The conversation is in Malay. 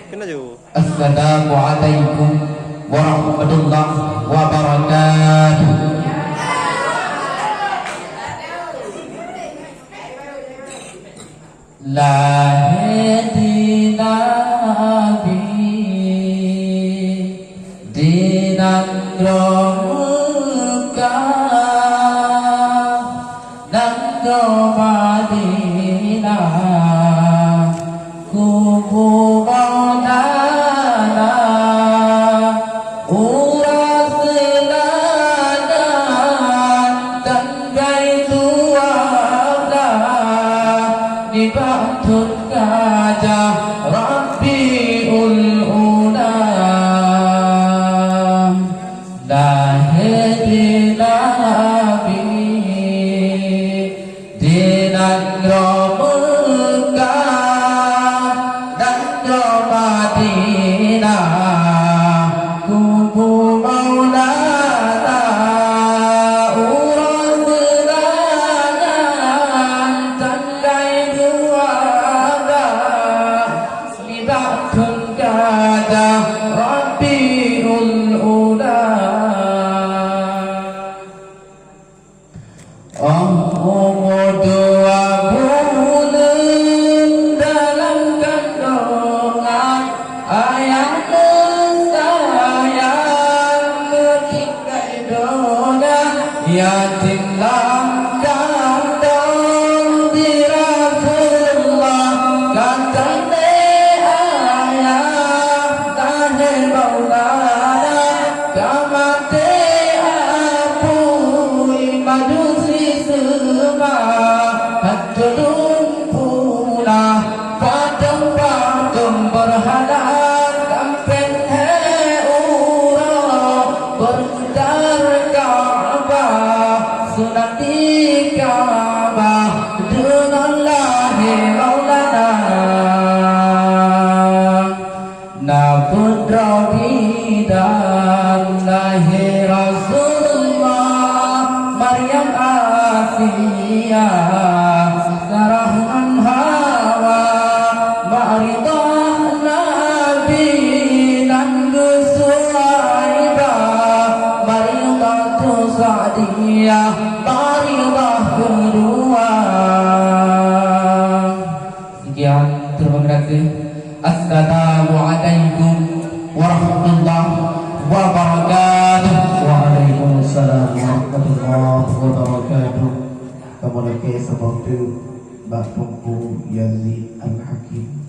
Kena je. Assalamualaikum warahmatullahi wabarakatuh. Lahir di Nabi di Mekah Nangro Madinah Kubu Maulana Uras Seladan dan Baitul Abdah di Bahtun Gajah Rabiul Ula lahir di Nabi di Nagro Mekah Nagro Madinah Kubu Maulana Uras Seladan tanggai dua Libatun Gajah Rabiul Ula umur 2 bulan dalam kandungan ayah sayang ketika idola yatim kandung di Rasulullah katanya ayah lahir Maulana kamate apui majusi semua hajulun pula patung berhalang kampen heura berputar Ka'bah sunat di Ka'bah dengan lahir Maulana Naputra bidan lahir Rasulullah Maryam Asiyah Sarahman Hawa Maridah Nabi Nanggu Suhaibah Maridah tu Sa'diyah Maridah kedua. Sekian, terima kasih. Assalamualaikum warahmatullahi wabarakatuh. Waalaikumsalam warahmatullahi wabarakatuh. Kamu lagi sebab tu Mbak Tungku Yazid Al-Hakim.